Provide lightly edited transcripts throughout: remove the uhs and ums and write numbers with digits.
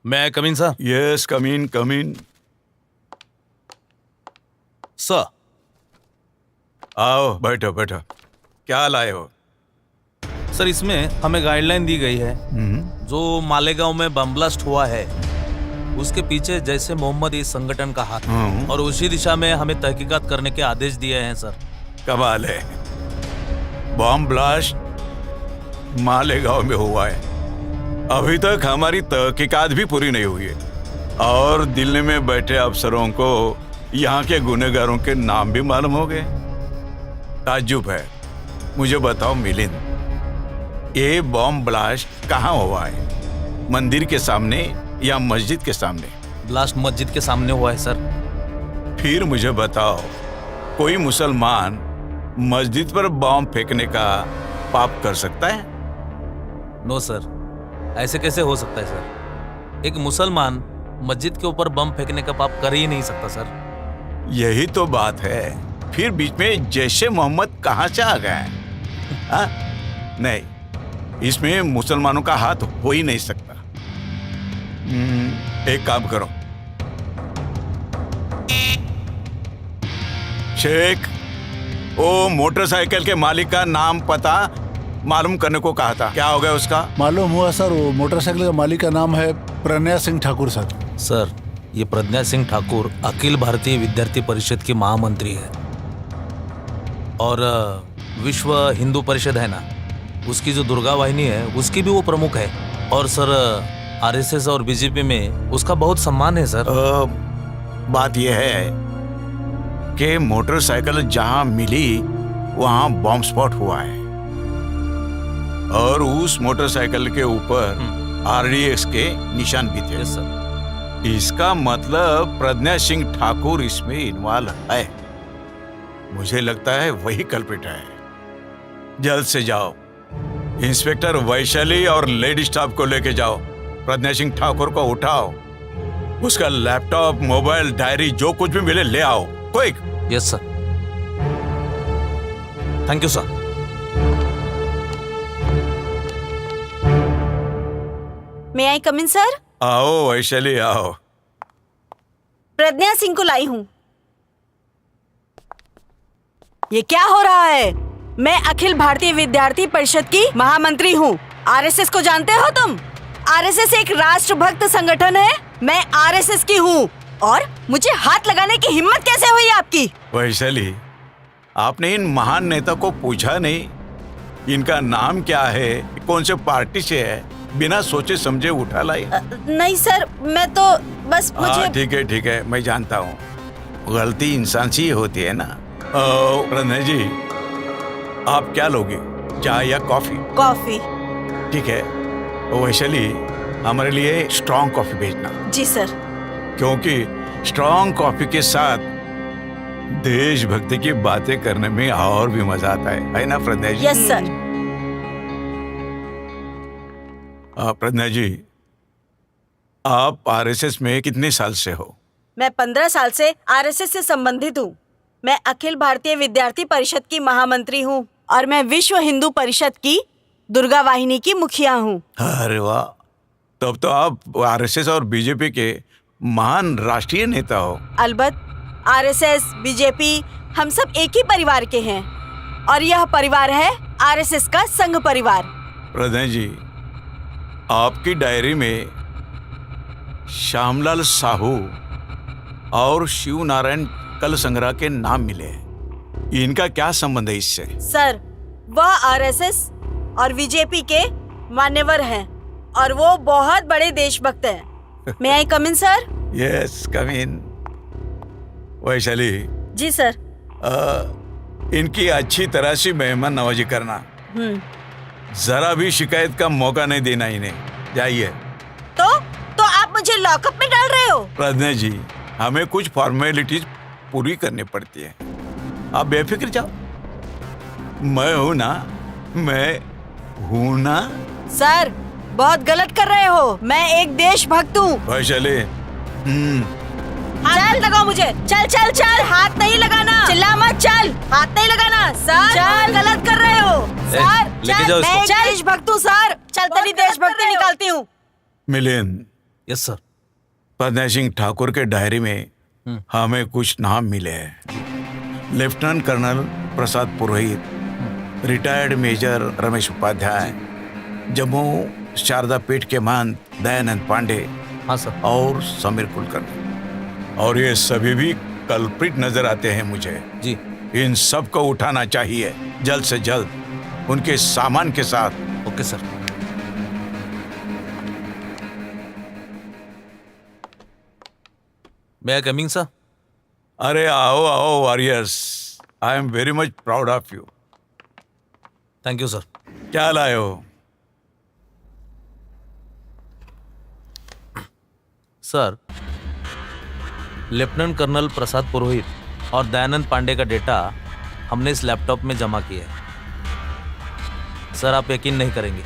मैं come in sir? Yes, come in, come in. Sir, आओ, बैठो बैठो। क्या लाए हो? सर इसमें हमें गाइडलाइन दी गई है, जो मालेगांव में बम ब्लास्ट हुआ है उसके पीछे जैसे मोहम्मद इस संगठन का हाथ है और उसी दिशा में हमें तहकीकात करने के आदेश दिए हैं सर। कमाल है, बॉम्ब ब्लास्ट मालेगांव में हुआ है। अभी तक हमारी तहकीकात भी पूरी नहीं हुई है और दिल्ली में बैठे अफसरों को यहाँ के गुनहगारों के नाम भी मालूम हो गए। ताज्जुब है। मुझे बताओ मिलिंद, ये बॉम्ब ब्लास्ट कहाँ हुआ है? मंदिर के सामने या मस्जिद के सामने? ब्लास्ट मस्जिद के सामने हुआ है सर। फिर मुझे बताओ, कोई मुसलमान मस्जिद पर बॉम्ब फेंकने का पाप कर सकता है? नो सर, ऐसे कैसे हो सकता है सर? एक मुसलमान मस्जिद के ऊपर बम फेंकने का पाप कर ही नहीं सकता सर। यही तो बात है। फिर बीच में जैशे मोहम्मद कहाँ से आ गए? नहीं, इसमें मुसलमानों का हाथ हो ही नहीं सकता। एक काम करो, शेख, वो मोटरसाइकिल के मालिक का नाम पता मालूम करने को कहा था, क्या हो गया उसका? मालूम हुआ सर, वो मोटरसाइकिल का मालिक का नाम है प्रज्ञा सिंह ठाकुर सर। सर, ये प्रज्ञा सिंह ठाकुर अखिल भारतीय विद्यार्थी परिषद की महामंत्री है और विश्व हिंदू परिषद है ना, उसकी जो दुर्गा वाहिनी है उसकी भी वो प्रमुख है। और सर आरएसएस और बीजेपी में उसका बहुत सम्मान है सर। बात यह है कि मोटरसाइकिल जहां मिली वहां बॉम्ब स्पॉट हुआ है और उस मोटरसाइकिल के ऊपर आरडीएक्स के निशान भी थे। Yes sir. इसका मतलब प्रज्ञा सिंह ठाकुर इसमें इन्वॉल्व है। मुझे लगता है वही कल्प्रिट है। जल्द से जाओ, इंस्पेक्टर वैशाली और लेडी स्टाफ को लेके जाओ। प्रज्ञा सिंह ठाकुर को उठाओ, उसका लैपटॉप, मोबाइल, डायरी, जो कुछ भी मिले ले आओ, quick. Yes sir. Thank you sir. May I come in sir? आओ वैशाली, आओ। प्रज्ञा सिंह को लाई हूँ। ये क्या हो रहा है? मैं अखिल भारतीय विद्यार्थी परिषद की महामंत्री हूँ। आरएसएस को जानते हो तुम? आरएसएस एक राष्ट्रभक्त संगठन है। मैं आरएसएस की हूँ और मुझे हाथ लगाने की हिम्मत कैसे हुई आपकी? वैशाली, आपने इन महान नेता को पूछा नहीं इनका नाम क्या है, कौन से पार्टी से है? बिना सोचे समझे उठा लाई। नहीं सर, मैं तो बस मुझे। ठीक है, मैं जानता हूँ, गलती इंसान से ही होती है ना। प्रज्ञा जी, आप क्या लोगे, चाय या कॉफी? कॉफी। ठीक है, वैशाली हमारे लिए स्ट्रॉन्ग कॉफी भेजना। जी सर। क्योंकि स्ट्रॉन्ग कॉफी के साथ देशभक्ति की बातें करने में और भी मजा आता है ना प्रज्ञा जी? Yes sir. प्रज्ञा जी, आप आरएसएस में कितने साल से हो? मैं 15 साल से आरएसएस से संबंधित हूँ। मैं अखिल भारतीय विद्यार्थी परिषद की महामंत्री हूँ और मैं विश्व हिंदू परिषद की दुर्गा वाहिनी की मुखिया हूँ। अरे वाह, तब तो आप आरएसएस और बीजेपी के महान राष्ट्रीय नेता हो। अलबत्त, आरएसएस, बीजेपी हम सब एक ही परिवार के हैं और यह परिवार है आरएसएस का संघ परिवार। प्रज्ञा जी, आपकी डायरी में श्यामलाल साहू और शिव नारायण कल संग्रह के नाम मिले। इनका क्या संबंध है इससे? सर, वह आरएसएस और बीजेपी के मान्यवर हैं और वो बहुत बड़े देशभक्त हैं। मे आई कम in sir? Yes, come in. Vaishali ji sir. इनकी अच्छी तरह से मेहमान नवाजी करना। जरा भी शिकायत का मौका नहीं देना इन्हें। जाइए। तो आप मुझे लॉकअप में डाल रहे हो? प्रज्ञा जी, हमें कुछ फॉर्मेलिटीज पूरी करनी पड़ती है, आप बेफिक्र जाओ। मैं हूं ना। सर, बहुत गलत कर रहे हो। मैं एक देशभक्त हूँ। वैशाली, हाथ लगाओ मुझे। चल, हाथ नहीं लगाना। चिल्ला मत, चल, हाथ नहीं लगाना। सर, चल, गलत कर रहे हो। सर, लेके जाओ इसको। मैं देशभक्त हूँ सर। चल, तेरी देशभक्ति निकालती हूँ। Milind, yes sir. प्रज्ञा सिंह ठाकुर के डायरी में हमें कुछ नाम मिले हैं। Lieutenant colonel Prasad Purohit, retired major Ramesh Upadhyay, Jammu Sharada Peeth के महंत दयानंद पांडे, हाँ सर। और समीर कुलकर्णी। और ये सभी भी कल्प्रिट नजर आते हैं मुझे। जी। इन सब को उठाना चाहिए जल्द से जल्द, उनके सामान के साथ। Okay sir. May I coming sir? अरे आओ आओ warriors, I am very much proud of you. Thank you sir. क्या लाए हो? सर, लेफ्टिनेंट कर्नल प्रसाद पुरोहित और दयानंद पांडे का डेटा हमने इस लैपटॉप में जमा किया है। सर, आप यकीन नहीं करेंगे,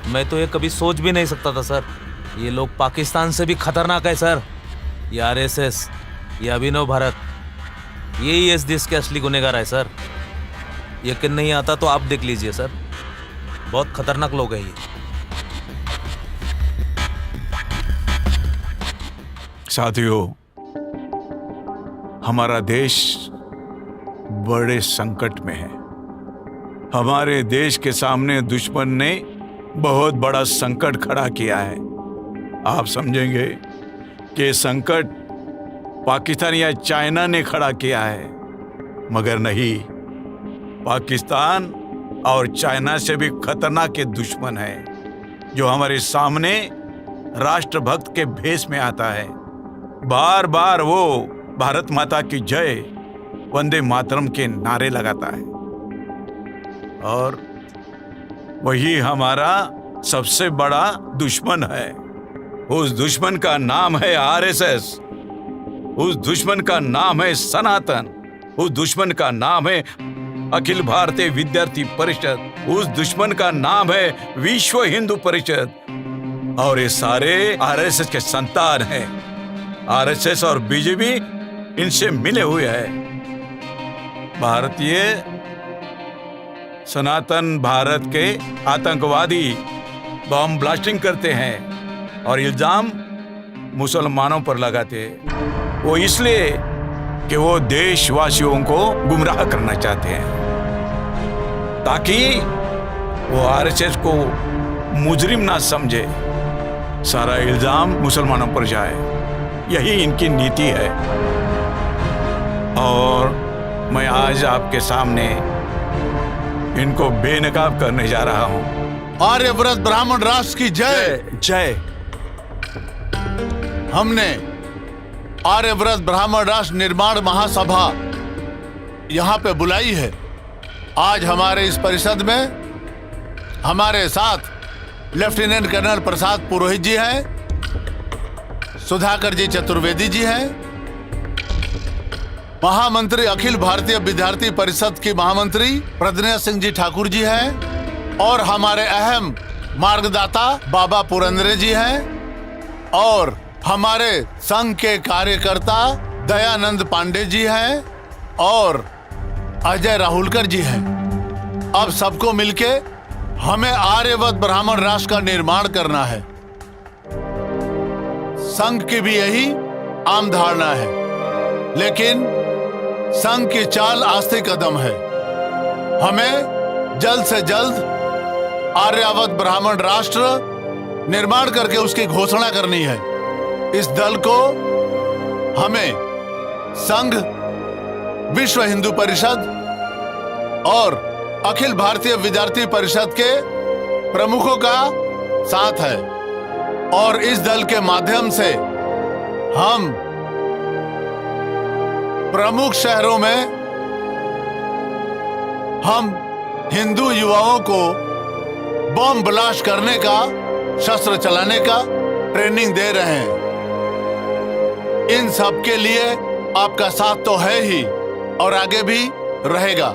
मैं तो ये कभी सोच भी नहीं सकता था सर। ये लोग पाकिस्तान से भी खतरनाक है सर। ये आरएसएस, ये अभिनव भारत, यही इस देश के असली गुनहगार है सर। यकीन नहीं आता तो आप देख लीजिए सर, बहुत खतरनाक लोग हैं ये। साथियों, हमारा देश बड़े संकट में है। हमारे देश के सामने दुश्मन ने बहुत बड़ा संकट खड़ा किया है। आप समझेंगे कि संकट पाकिस्तान या चाइना ने खड़ा किया है, मगर नहीं, पाकिस्तान और चाइना से भी खतरनाक दुश्मन है जो हमारे सामने राष्ट्रभक्त के भेष में आता है। बार बार वो भारत माता की जय, वंदे मातरम के नारे लगाता है, और वही हमारा सबसे बड़ा दुश्मन है। उस दुश्मन का नाम है आरएसएस, उस दुश्मन का नाम है सनातन, उस दुश्मन का नाम है अखिल भारतीय विद्यार्थी परिषद, उस दुश्मन का नाम है विश्व हिंदू परिषद। और ये सारे आरएसएस के संतान हैं। आरएसएस और बीजेपी इनसे मिले हुए हैं। भारतीय सनातन भारत के आतंकवादी बम ब्लास्टिंग करते हैं और इल्जाम मुसलमानों पर लगाते हैं। वो इसलिए कि वो देशवासियों को गुमराह करना चाहते हैं, ताकि वो आरएसएस को मुजरिम ना समझे, सारा इल्जाम मुसलमानों पर जाए। यही इनकी नीति है। और मैं आज आपके सामने इनको बेनकाब करने जा रहा हूं। आर्यव्रत ब्राह्मण राष्ट्र की जय जय। हमने आर्यव्रत ब्राह्मण राष्ट्र निर्माण महासभा यहाँ पे बुलाई है। आज हमारे इस परिषद में हमारे साथ लेफ्टिनेंट कर्नल प्रसाद पुरोहित जी हैं, सुधाकर जी चतुर्वेदी जी हैं, महामंत्री अखिल भारतीय विद्यार्थी परिषद की महामंत्री प्रज्ञा सिंह जी ठाकुर जी हैं, और हमारे अहम मार्गदाता बाबा पुरंदरे जी हैं, और हमारे संघ के कार्यकर्ता दयानंद पांडे जी हैं, और अजय राहुलकर जी हैं। अब सबको मिलके हमें आर्यवत ब्राह्मण राष्ट्र का निर्माण करना है। संघ की भी यही आम धारणा है, लेकिन संघ की चाल आस्ते कदम है। हमें जल्द से जल्द आर्यावत ब्राह्मण राष्ट्र निर्माण करके उसकी घोषणा करनी है। इस दल को हमें संघ, विश्व हिंदू परिषद और अखिल भारतीय विद्यार्थी परिषद के प्रमुखों का साथ है, और इस दल के माध्यम से हम प्रमुख शहरों में हम हिंदू युवाओं को बम ब्लास्ट करने का, शस्त्र चलाने का ट्रेनिंग दे रहे हैं। इन सब के लिए आपका साथ तो है ही, और आगे भी रहेगा।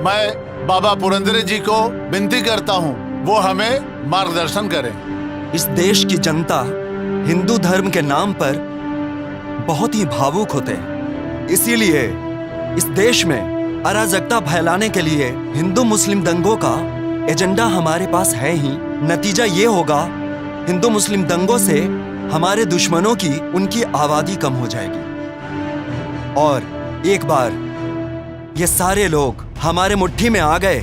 मैं बाबा पुरंदरे जी को विनती करता हूं, वो हमें मार्गदर्शन करें। इस देश की जनता हिंदू धर्म के नाम पर बहुत ही भावुक होते हैं। इसीलिए इस देश में अराजकता फैलाने के लिए हिंदू मुस्लिम दंगों का एजेंडा हमारे पास है ही। नतीजा ये होगा हिंदू मुस्लिम दंगों से हमारे दुश्मनों की उनकी आबादी कम हो जाएगी और एक बार ये सारे लोग हमारे मुट्ठी में आ गए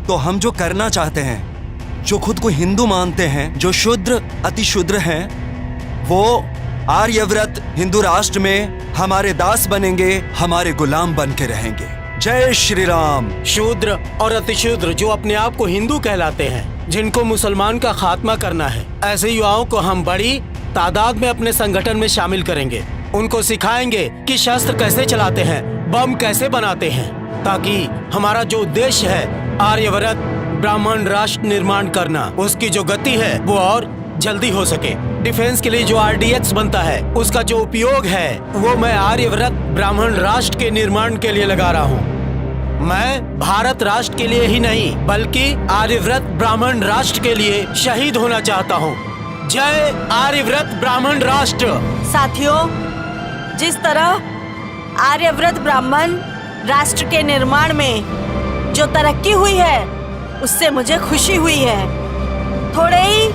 तो हम जो करना चाहते हैं, जो खुद को हिंदू मानते हैं, जो शूद्र अति शूद्र हैं, वो आर्यव्रत हिंदू राष्ट्र में हमारे दास बनेंगे, हमारे गुलाम बन के रहेंगे। जय श्री राम। शूद्र और अतिशूद्र जो अपने आप को हिंदू कहलाते हैं, जिनको मुसलमान का खात्मा करना है, ऐसे युवाओं को हम बड़ी तादाद में अपने संगठन में शामिल करेंगे। उनको सिखाएंगे कि शस्त्र कैसे चलाते हैं, बम कैसे बनाते हैं, ताकि हमारा जो उद्देश्य है आर्यव्रत ब्राह्मण राष्ट्र निर्माण करना, उसकी जो गति है वो और जल्दी हो सके। डिफेंस के लिए जो RDX बनता है, उसका जो उपयोग है वो मैं आर्यव्रत ब्राह्मण राष्ट्र के निर्माण के लिए लगा रहा हूँ। मैं भारत राष्ट्र के लिए ही नहीं बल्कि आर्यव्रत ब्राह्मण राष्ट्र के लिए शहीद होना चाहता हूँ। जय आर्यव्रत ब्राह्मण राष्ट्र। साथियों, जिस तरह आर्यव्रत ब्राह्मण राष्ट्र के निर्माण में जो तरक्की हुई है उससे मुझे खुशी हुई है। थोड़े ही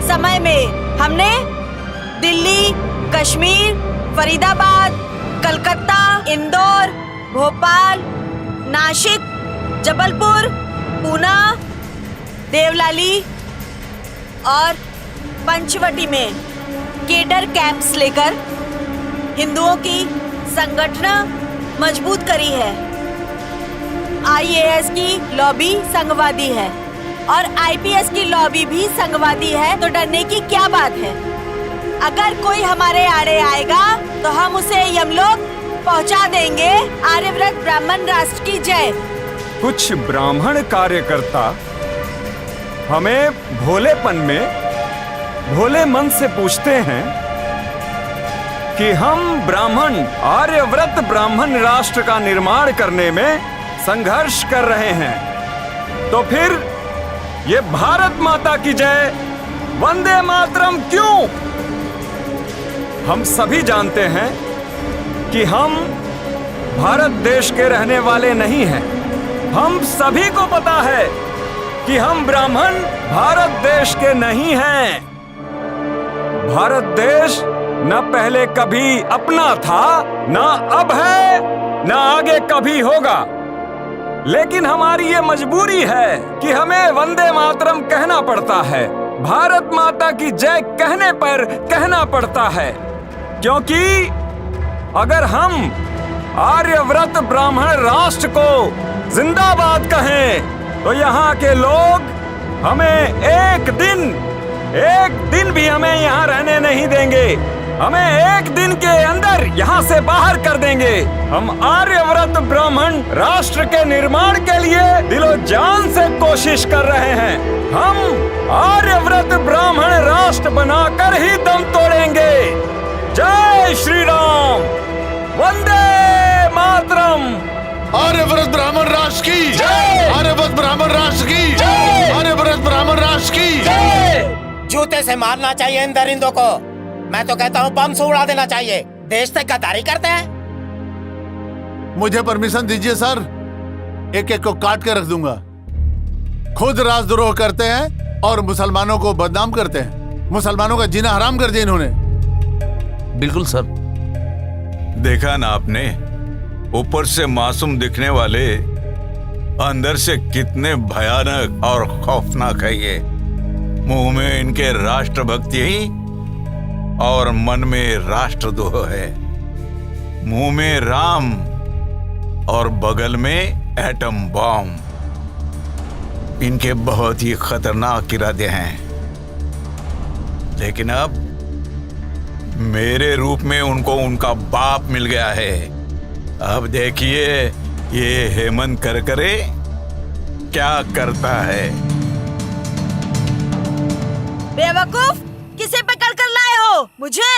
समय में हमने दिल्ली, कश्मीर, फरीदाबाद, कलकत्ता, इंदौर, भोपाल, नासिक, जबलपुर, पूना, देवलाली और पंचवटी में केडर कैंप्स लेकर हिंदुओं की संगठन मजबूत करी है। IAS की लॉबी संघवादी है और IPS की लॉबी भी संघवादी है, तो डरने की क्या बात है। अगर कोई हमारे आड़े आएगा तो हम उसे यमलोक पहुंचा देंगे। आर्यव्रत ब्राह्मण राष्ट्र की जय। कुछ ब्राह्मण कार्यकर्ता हमें भोलेपन में भोले मन से पूछते हैं कि हम ब्राह्मण आर्यव्रत ब्राह्मण राष्ट्र का निर्माण करने में संघर्ष कर रहे हैं, तो फिर ये भारत माता की जय वंदे मातरम क्यों? हम सभी जानते हैं कि हम भारत देश के रहने वाले नहीं हैं। हम सभी को पता है कि हम ब्राह्मण भारत देश के नहीं हैं। भारत देश न पहले कभी अपना था, न अब है, न आगे कभी होगा। लेकिन हमारी ये मजबूरी है कि हमें वंदे मातरम कहना पड़ता है, भारत माता की जय कहने पर कहना पड़ता है, क्योंकि अगर हम आर्यव्रत ब्राह्मण राष्ट्र को जिंदाबाद कहें तो यहाँ के लोग हमें एक दिन भी हमें यहाँ रहने नहीं देंगे। हमें एक दिन के अंदर यहाँ से बाहर कर देंगे। हम आर्यव्रत ब्राह्मण राष्ट्र के निर्माण के लिए दिलो जान से कोशिश कर रहे हैं। हम आर्यव्रत ब्राह्मण राष्ट्र बनाकर ही दम तोड़ेंगे। जय श्री राम, वंदे मातरम। आर्यव्रत ब्राह्मण राष्ट्र की जय। आर्यव्रत ब्राह्मण राष्ट्र की जय। आर्यव्रत ब्राह्मण राष्ट्र की जय। जूते से मारना चाहिए इन दरिंदों को। मैं तो कहता हूँ बम से उड़ा देना चाहिए। देश से गद्दारी करते हैं। मुझे परमिशन दीजिए सर, एक एक को काट के रख दूंगा। खुद राजद्रोह करते हैं और मुसलमानों को बदनाम करते हैं। मुसलमानों का जीना हराम कर दिया इन्होंने। बिल्कुल सर। देखा ना आपने, ऊपर से मासूम दिखने वाले अंदर से कितने भयानक और खौफनाक है ये। मुंह में इनके राष्ट्रभक्ति और मन में राष्ट्रद्रोह है। मुंह में राम और बगल में एटम बॉम्ब। इनके बहुत ही खतरनाक इरादे हैं। लेकिन अब मेरे रूप में उनको उनका बाप मिल गया है। अब देखिए ये हेमंत करकरे क्या करता है। बेवकूफ, किसे पकड़ कर लाए हो मुझे?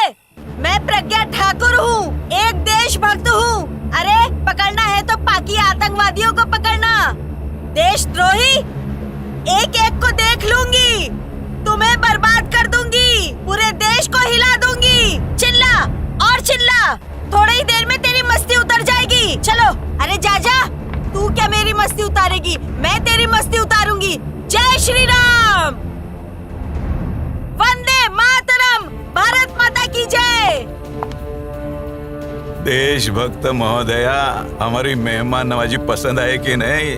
मैं प्रज्ञा ठाकुर हूँ, एक देशभक्त हूँ। अरे पकड़ना है तो पाकी आतंकवादियों को पकड़ना। देशद्रोही एक एक को देख लूंगी, तुम्हें बर्बाद कर दूंगी, पूरे देश को हिला दूंगी। चिल्ला और चिल्ला, थोड़ी ही देर में तेरी मस्ती उतर जाएगी। चलो, अरे जा जा, तू क्या मेरी मस्ती उतारेगी? मैं तेरी मस्ती उतारूंगी। जय श्री राम, वंदे भारत माता की जय। देशभक्त महोदया, हमारी मेहमान नवाजी पसंद आए कि नहीं?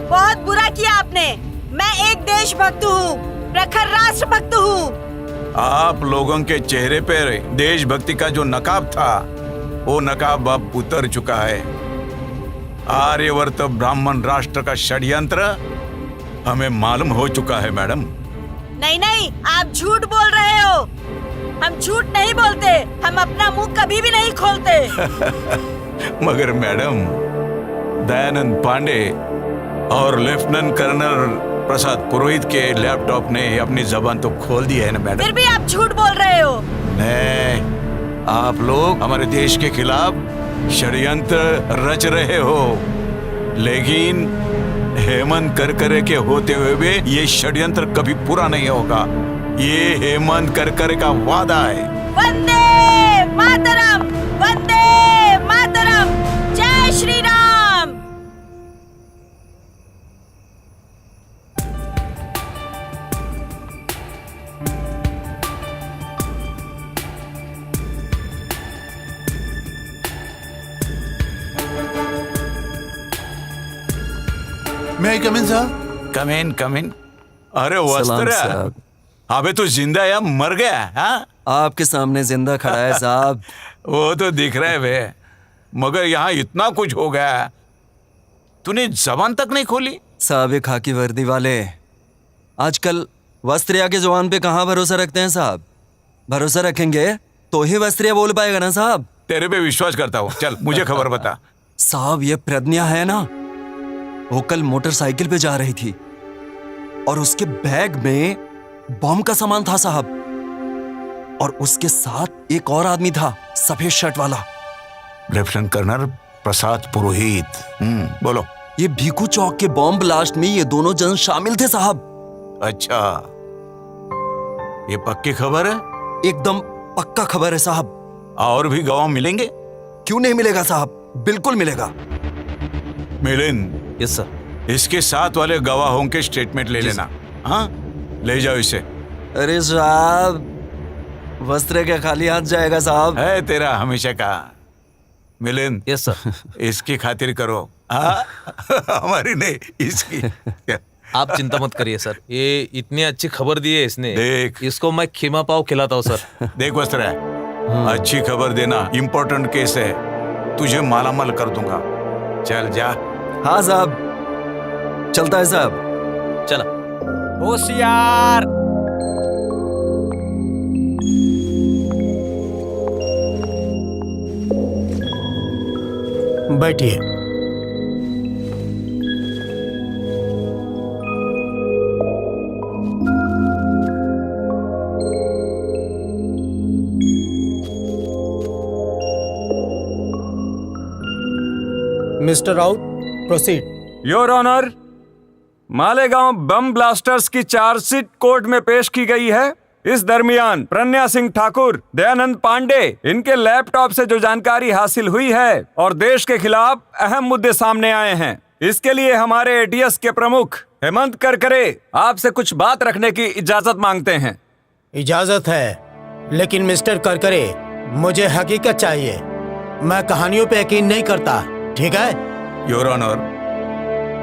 बहुत बुरा किया आपने। मैं एक देशभक्त हूँ, प्रखर राष्ट्रभक्त हूँ। आप लोगों के चेहरे पर देशभक्ति का जो नकाब था, वो नकाब अब उतर चुका है। आर्यवर्त ब्राह्मण राष्ट्र का षड्यंत्र हमें मालूम हो चुका है मैडम। नहीं नहीं, आप झूठ बोल रहे हो। हम झूठ नहीं बोलते, हम अपना मुंह कभी भी नहीं खोलते। मगर मैडम, दयानंद पांडे और लेफ्टिनेंट कर्नल प्रसाद पुरोहित के लैपटॉप ने अपनी जबान तो खोल दी है ना मैडम। फिर भी आप झूठ बोल रहे हो। नहीं, आप लोग हमारे देश के खिलाफ षड्यंत्र रच रहे हो, लेकिन हेमंत करकरे के होते हुए भी ये षड्यंत्र कभी पूरा नहीं होगा। ये हेमंत करकरे का वादा है। वंदे मातरम, वंदे मातरम, जय श्री राम। मैं कम इन साहब? कम इन। अरे वस्त्र, अबे तू जिंदा या मर गया? हाँ, आपके सामने जिंदा खड़ा है साहब। वो तो दिख रहा है बे, मगर यहाँ इतना कुछ हो गया, तूने जबान तक नहीं खोली। साहब, ये खाकी वर्दी वाले आजकल वस्त्रिया के जवान पे कहाँ भरोसा रखते हैं साहब? भरोसा रखेंगे तो ही वस्त्रिया बोल पाएगा ना साहब। तेरे पे विश्वास करता हूँ, चल मुझे खबर बता। साहब, ये प्रज्ञा है ना, वो कल मोटरसाइकिल पे जा रही थी और उसके बैग में बम का सामान था साहब, और उसके साथ एक और आदमी था, सफेद शर्ट वाला। लेफ्टिनेंट कर्नल प्रसाद पुरोहित। बोलो। ये भीखू चौक के बॉम्ब ब्लास्ट में ये दोनों जन शामिल थे साहब। अच्छा, ये पक्की खबर है? एकदम पक्का खबर है साहब। और भी गवाह मिलेंगे? क्यों नहीं मिलेगा साहब, बिल्कुल मिलेगा। Milind, yes sir. इसके साथ वाले गवाहों के स्टेटमेंट ले लेना। हाँ, ले जाओ इसे। अरे साहब, वस्त्र क्या खाली हाथ जाएगा साहब? है तेरा हमेशा का। Milind, yes sir. इसकी खातिर करो। हाँ? हमारी नहीं, इसकी। आप चिंता मत करिए सर, ये इतनी अच्छी खबर दी है इसने। देख, इसको मैं खीमा पाव खिलाता हूँ सर। देख वस्त्र, अच्छी खबर देना, इंपॉर्टेंट केस है, तुझे मालामाल कर दूंगा। चल जा। हाँ साहब, चलता है साहब। चला। होशियार। बैठिए। Mister Raut, proceed. Your honour, Malegaon bomb blasters की चार्जशीट कोर्ट में पेश की गई है। इस दरमियान प्रज्ञा सिंह ठाकुर, दयानंद पांडे, इनके लैपटॉप से जो जानकारी हासिल हुई है और देश के खिलाफ अहम मुद्दे सामने आए हैं, इसके लिए हमारे एटीएस के प्रमुख हेमंत करकरे आपसे कुछ बात रखने की इजाजत मांगते हैं। इजाजत है, लेकिन मिस्टर करकरे, मुझे हकीकत चाहिए। मैं कहानियों पे यकीन नहीं करता, ठीक है? योर ऑनर,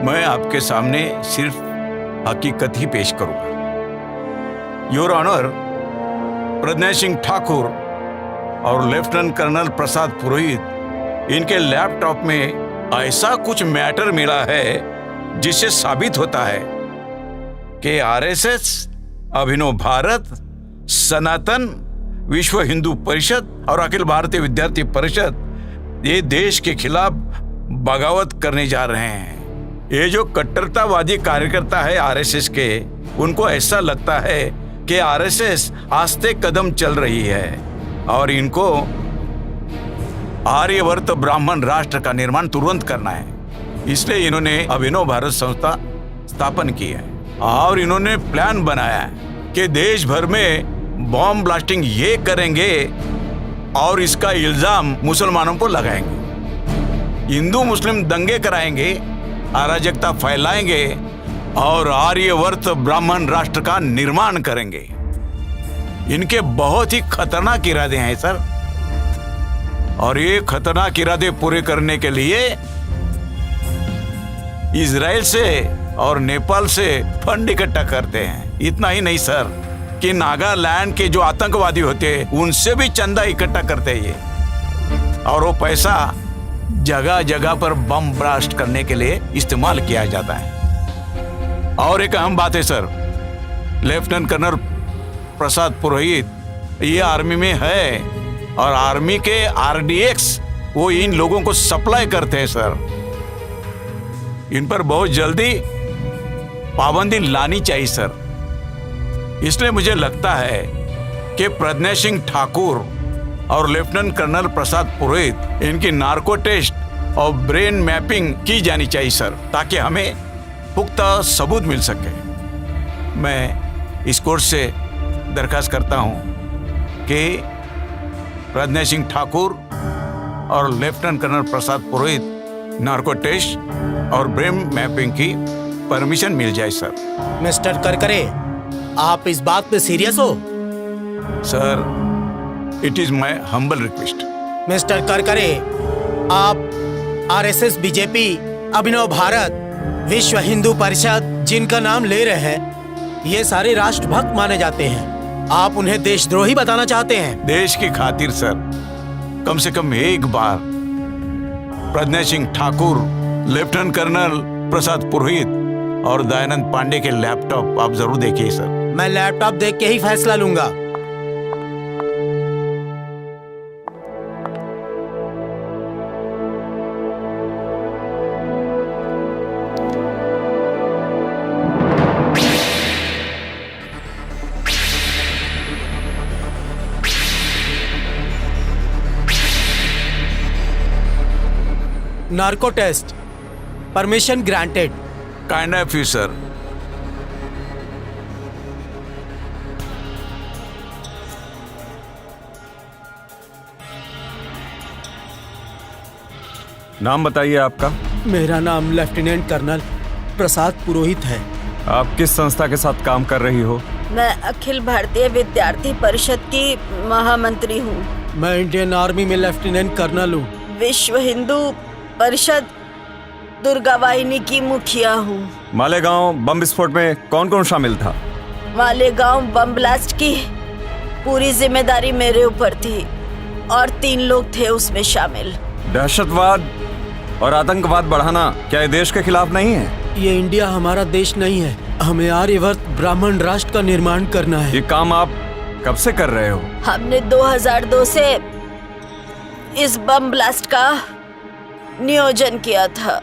मैं आपके सामने सिर्फ हकीकत ही पेश करूंगा। योर ऑनर, प्रज्ञा सिंह ठाकुर और लेफ्टिनेंट कर्नल प्रसाद पुरोहित, इनके लैपटॉप में ऐसा कुछ मैटर मिला है जिससे साबित होता है कि आरएसएस, अभिनव भारत, सनातन, विश्व हिंदू परिषद और अखिल भारतीय विद्यार्थी परिषद ये देश के खिलाफ बगावत करने जा रहे हैं। ये जो कट्टरतावादी कार्यकर्ता है आरएसएस के, उनको ऐसा लगता है कि आरएसएस आस्ते कदम चल रही है और इनको आर्यवर्त ब्राह्मण राष्ट्र का निर्माण तुरंत करना है। इसलिए इन्होंने अभिनव भारत संस्था स्थापन की है और इन्होंने प्लान बनाया है कि देश भर में बॉम्ब ब्लास्टिंग ये करेंगे और इसका इल्जाम मुसलमानों को लगाएंगे। हिंदू मुस्लिम दंगे कराएंगे, अराजकता फैलाएंगे और आर्यवर्त ब्राह्मण राष्ट्र का निर्माण करेंगे। इनके बहुत ही खतरनाक इरादे हैं सर, और ये खतरनाक इरादे पूरे करने के लिए इजराइल से और नेपाल से फंड इकट्ठा करते हैं। इतना ही नहीं सर, कि नागालैंड के जो आतंकवादी होते हैं उनसे भी चंदा इकट्ठा करते हैं ये, और वो पैसा जगह जगह पर बम ब्लास्ट करने के लिए इस्तेमाल किया जाता है। और एक अहम बात है सर, लेफ्टिनेंट कर्नल प्रसाद पुरोहित ये आर्मी में है, और आर्मी के आरडीएक्स वो इन लोगों को सप्लाई करते हैं सर। इन पर बहुत जल्दी पाबंदी लानी चाहिए सर। इसलिए मुझे लगता है कि प्रज्ञा सिंह ठाकुर और लेफ्टिनेंट कर्नल प्रसाद पुरोहित इनकी नार्को टेस्ट और ब्रेन मैपिंग की जानी चाहिए सर, ताकि हमें पुख्ता सबूत मिल सके। मैं इस कोर्ट से दरखास्त करता हूं कि प्रज्ञा सिंह ठाकुर और लेफ्टिनेंट कर्नल प्रसाद पुरोहित नार्को टेस्ट और ब्रेन मैपिंग की परमिशन मिल जाए सर। मिस्टर करकरे, आप इस बात पे सीरियस हो? Sir, it is my humble request. Mister Karkare, आप आरएसएस, बीजेपी, अभिनव भारत, विश्व हिंदू परिषद जिनका नाम ले रहे हैं, ये सारे राष्ट्रभक्त माने जाते हैं। आप उन्हें देशद्रोही बताना चाहते हैं? देश की खातिर सर, कम से कम एक बार प्रज्ञा सिंह ठाकुर, लेफ्टिनेंट कर्नल प्रसाद पुरोहित और दयानंद पांडे के लैपटॉप आप जरूर देखिए सर। मैं लैपटॉप देख के ही फैसला लूंगा। Narco test permission granted. Kind of you sir. नाम बताइए आपका। मेरा नाम लेफ्टिनेंट कर्नल प्रसाद पुरोहित है। आप किस संस्था के साथ काम कर रही हो? मैं अखिल भारतीय विद्यार्थी परिषद की महामंत्री हूँ। मैं इंडियन आर्मी में लेफ्टिनेंट कर्नल हूँ। विश्व हिंदू परिषद दुर्गा वाहिनी की मुखिया हूँ। मालेगांव बम विस्फोट में कौन कौन शामिल था? मालेगांव बम ब्लास्ट की पूरी जिम्मेदारी मेरे ऊपर थी और 3 लोग थे उसमें शामिल। दहशतवाद और आतंकवाद बढ़ाना क्या ये देश के खिलाफ नहीं है? ये इंडिया हमारा देश नहीं है। हमें आर्यवर्त ब्राह्मण राष्ट्र का निर्माण करना है। ये काम आप कब से कर रहे हो? हमने 2002 से इस बम ब्लास्ट का नियोजन किया था।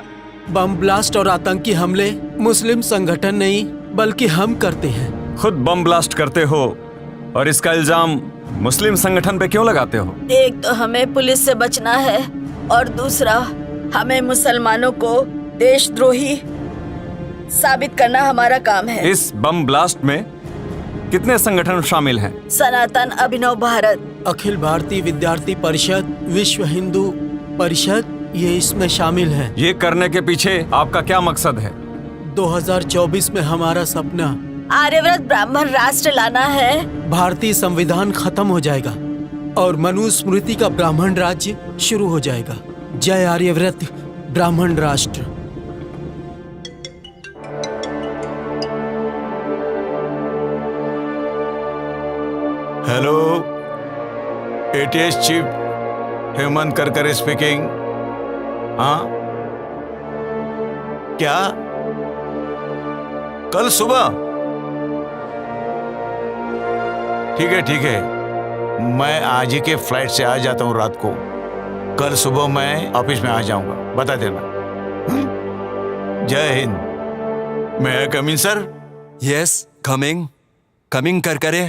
बम ब्लास्ट और आतंकी हमले मुस्लिम संगठन नहीं बल्कि हम करते हैं। खुद बम ब्लास्ट करते हो और इसका इल्जाम मुस्लिम संगठन पे क्यों लगाते हो? एक तो हमें पुलिस से बचना है और दूसरा हमें मुसलमानों को देशद्रोही साबित करना हमारा काम है। इस बम ब्लास्ट में कितने संगठन शामिल हैं? सनातन, अभिनव भारत, अखिल भारतीय विद्यार्थी परिषद, विश्व हिंदू परिषद, ये इसमें शामिल हैं। ये करने के पीछे आपका क्या मकसद है? 2024 में हमारा सपना आर्यव्रत ब्राह्मण राष्ट्र लाना है। भारतीय संविधान खत्म हो जाएगा और मनुस्मृति का ब्राह्मण राज्य शुरू हो जाएगा। जय आर्यव्रत ब्राह्मण राष्ट्र। Hello, ATS chief Hemant Karkare speaking. हाँ, क्या कल सुबह? ठीक है, मैं आज ही के फ्लाइट से आ जाता हूँ रात को। कल सुबह मैं ऑफिस में आ जाऊंगा, बता देना। जय हिंद। मैं come in sir? Yes, coming Karkare.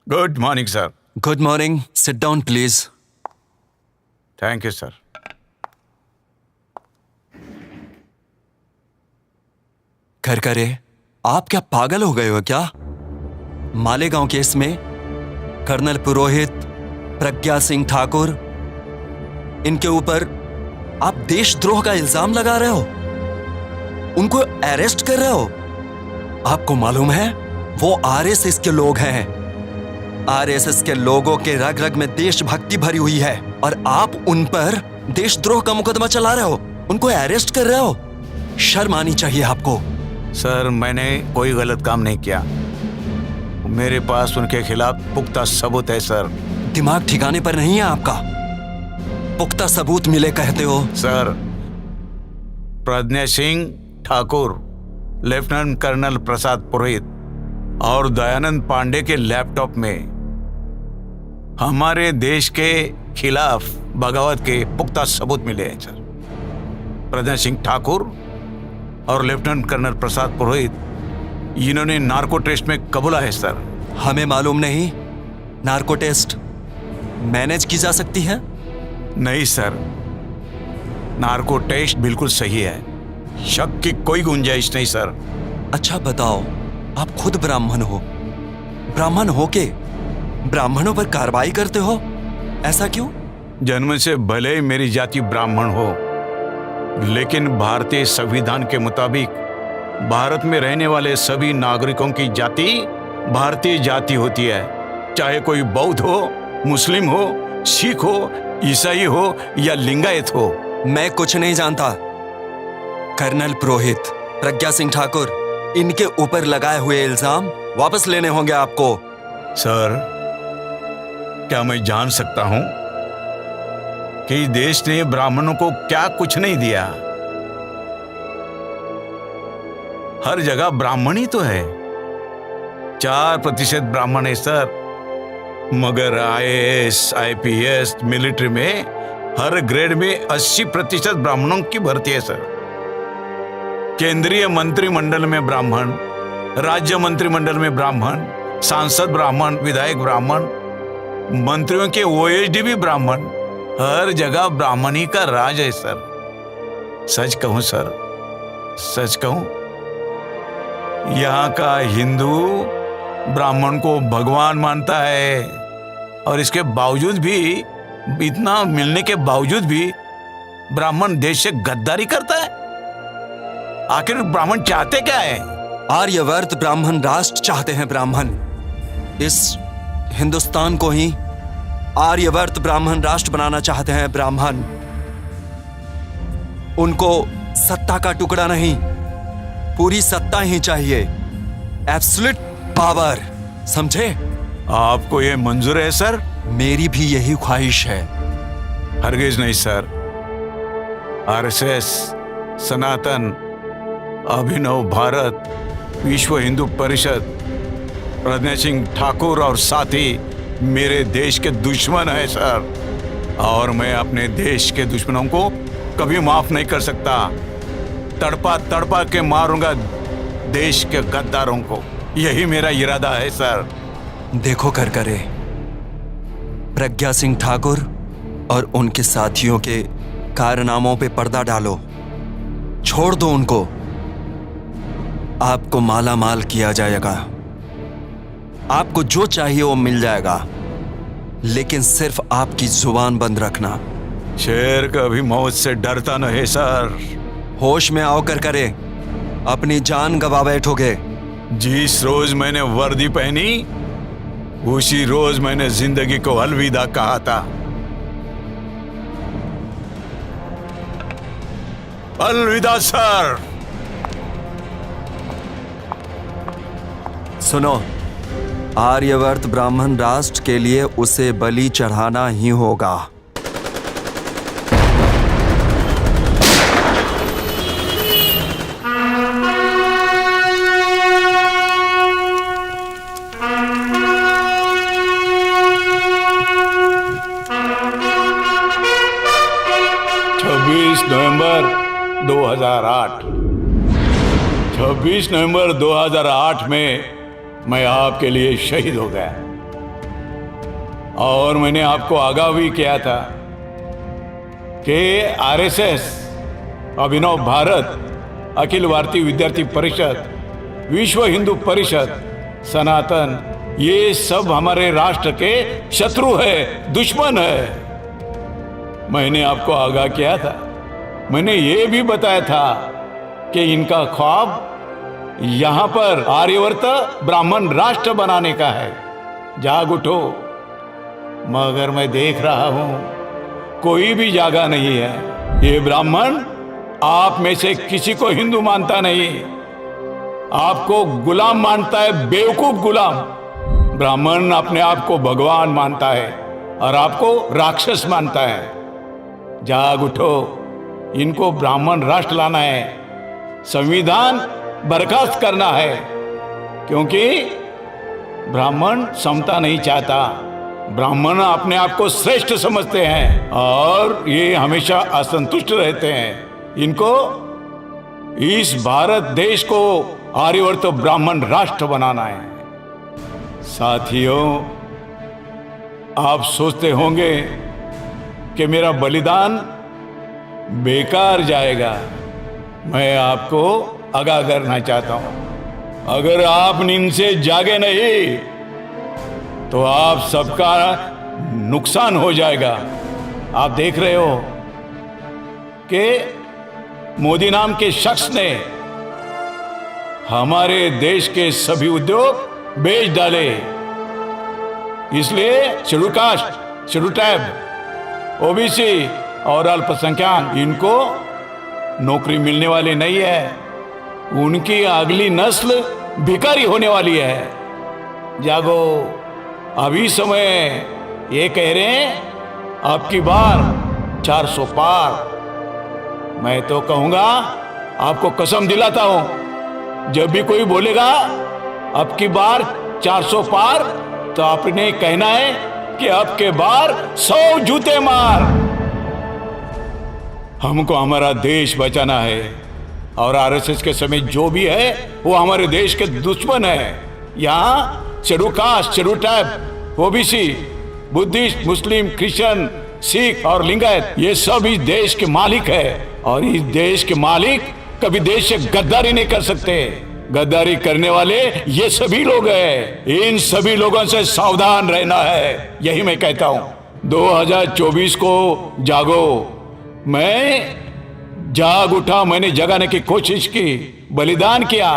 Good morning sir. Good morning, sit down please. Thank you sir. Karkare, आप क्या पागल हो गए हो क्या? मालेगांव केस में कर्नल पुरोहित, प्रज्ञा सिंह ठाकुर, इनके ऊपर आप देशद्रोह का इल्जाम लगा रहे हो, उनको अरेस्ट कर रहे हो। आपको मालूम है वो आरएसएस के लोग हैं। आरएसएस के लोगों के रग रग में देशभक्ति भरी हुई है और आप उन पर देशद्रोह का मुकदमा चला रहे हो, उनको अरेस्ट कर रहे हो। शर्म आनी चाहिए आपको। सर, मैंने कोई गलत काम नहीं किया। मेरे पास उनके खिलाफ पुख्ता सबूत है सर। दिमाग ठिकाने पर नहीं है आपका? पुख्ता सबूत मिले कहते हो? Sir, Pragya Singh Thakur, lieutenant colonel Prasad पुरोहित और दयानंद पांडे के लैपटॉप में हमारे देश के खिलाफ बगावत के पुख्ता सबूत मिले हैं सर। प्रज्ञा सिंह ठाकुर और लेफ्टिनेंट कर्नल प्रसाद पुरोहित, इन्होंने नार्को टेस्ट में कबूला है सर। हमें मालूम नहीं नार्को टेस्ट मैनेज की जा सकती है? नहीं सर, नार्को टेस्ट बिल्कुल सही है, शक की कोई गुंजाइश नहीं सर। अच्छा बताओ, आप खुद ब्राह्मण हो, ब्राह्मण हो के ब्राह्मणों पर कार्रवाई करते हो, ऐसा क्यों? जन्म से भले ही मेरी जाति ब्राह्मण हो, लेकिन भारतीय संविधान के मुताबिक भारत में रहने वाले सभी नागरिकों की जाति भारतीय जाति होती है, चाहे कोई बौद्ध हो, मुस्लिम हो, सिख हो, ईसाई हो या लिंगायत हो। मैं कुछ नहीं जानता। कर्नल पुरोहित, प्रज्ञा सिंह ठाकुर, इनके ऊपर लगाए हुए इल्जाम वापस लेने होंगे आपको। सर, क्या मैं जान सकता हूं कि देश ने ब्राह्मणों को क्या कुछ नहीं दिया? हर जगह ब्राह्मण ही तो है। 4% ब्राह्मण है सर, मगर IAS, IPS, मिलिट्री में हर ग्रेड में 80% ब्राह्मणों की भर्ती है सर। केंद्रीय मंत्रिमंडल में ब्राह्मण, राज्य मंत्रिमंडल में ब्राह्मण, सांसद ब्राह्मण, विधायक ब्राह्मण, मंत्रियों के OSD भी ब्राह्मण, हर जगह ब्राह्मणी का राज है सर। सच कहूं सर, सच कहूं, यहाँ का हिंदू ब्राह्मण को भगवान मानता है और इसके बावजूद भी, इतना मिलने के बावजूद भी ब्राह्मण देश से गद्दारी करता है। आखिर ब्राह्मण चाहते क्या है? आर्यवर्त ब्राह्मण राष्ट्र चाहते हैं। ब्राह्मण इस हिंदुस्तान को ही आर्यवर्त ब्राह्मण राष्ट्र बनाना चाहते हैं। ब्राह्मण, उनको सत्ता का टुकड़ा नहीं, पूरी सत्ता ही चाहिए, एब्सोल्यूट पावर, समझे? आपको ये मंजूर है सर? मेरी भी यही ख्वाहिश है। हरगिज नहीं सर। RSS, सनातन, अभिनव भारत, विश्व हिंदू परिषद, प्रज्ञा सिंह ठाकुर और साथी मेरे देश के दुश्मन है सर, और मैं अपने देश के दुश्मनों को कभी माफ नहीं कर सकता। तड़पा तड़पा के मारूंगा देश के गद्दारों को, यही मेरा इरादा है सर। देखो करकरे, प्रज्ञा सिंह ठाकुर और उनके साथियों के कारनामों पे पर्दा डालो, छोड़ दो उनको। आपको माला माल किया जाएगा, आपको जो चाहिए वो मिल जाएगा, लेकिन सिर्फ आपकी जुबान बंद रखना। शेर कभी मौत से डरता नहीं सर। होश में आओ करकरे, अपनी जान गवा बैठोगे। जिस रोज मैंने वर्दी पहनी उसी रोज मैंने जिंदगी को अलविदा कहा था। अलविदा सर। सुनो, आर्यवर्त ब्राह्मण राष्ट्र के लिए उसे बलि चढ़ाना ही होगा। नवंबर 2008 26 नवंबर 2008 में मैं आपके लिए शहीद हो गया, और मैंने आपको आगाह भी किया था कि RSS, अभिनव भारत, अखिल भारतीय विद्यार्थी परिषद, विश्व हिंदू परिषद, सनातन, ये सब हमारे राष्ट्र के शत्रु है, दुश्मन है। मैंने आपको आगाह किया था। मैंने ये भी बताया था कि इनका ख्वाब यहाँ पर आर्यवर्त ब्राह्मण राष्ट्र बनाने का है। जाग उठो। मगर मैं देख रहा हूं कोई भी जागा नहीं है। ये ब्राह्मण आप में से किसी को हिंदू मानता नहीं, आपको गुलाम मानता है, बेवकूफ गुलाम। ब्राह्मण अपने आप को भगवान मानता है और आपको राक्षस मानता है। जाग उठो, इनको ब्राह्मण राष्ट्र लाना है, संविधान बर्खास्त करना है, क्योंकि ब्राह्मण समता नहीं चाहता। ब्राह्मण अपने आप को श्रेष्ठ समझते हैं और ये हमेशा असंतुष्ट रहते हैं। इनको इस भारत देश को आर्यवर्त ब्राह्मण राष्ट्र बनाना है। साथियों, आप सोचते होंगे कि मेरा बलिदान बेकार जाएगा। मैं आपको आगाह करना चाहता हूं, अगर आप नींद से जागे नहीं तो आप सबका नुकसान हो जाएगा। आप देख रहे हो कि मोदी नाम के शख्स ने हमारे देश के सभी उद्योग बेच डाले। इसलिए schedule caste, schedule tribe, OBC और अल्पसंख्यक इनको नौकरी मिलने वाली नहीं है। उनकी अगली नस्ल भिखारी होने वाली है। जागो, अभी समय ये कह रहे हैं अब की बार 400 पार। मैं तो कहूंगा, आपको कसम दिलाता हूं, जब भी कोई बोलेगा अब की बार 400 पार, तो आपने कहना है कि अब के बार 100 जूते मार। हमको हमारा देश बचाना है और आरएसएस के समय जो भी है वो हमारे देश के दुश्मन है। यहाँ schedule caste, schedule tribe, OBC, Buddhist, Muslim, Christian, Sikh और लिंगायत, ये सब इस देश के मालिक है और इस देश के मालिक कभी देश से गद्दारी नहीं कर सकते। गद्दारी करने वाले ये सभी लोग हैं। इन सभी लोगों से सावधान रहना है, यही मैं कहता हूं। 2024 को जागो। मैं जाग उठा, मैंने जगाने की कोशिश की, बलिदान किया।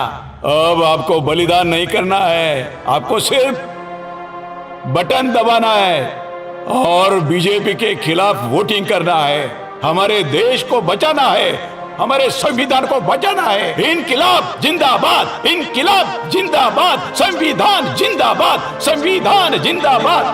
अब आपको बलिदान नहीं करना है, आपको सिर्फ बटन दबाना है और बीजेपी के खिलाफ वोटिंग करना है। हमारे देश को बचाना है, हमारे संविधान को बचाना है। इनकिलाब जिंदाबाद, इनकिलाब जिंदाबाद, संविधान जिंदाबाद, संविधान जिंदाबाद।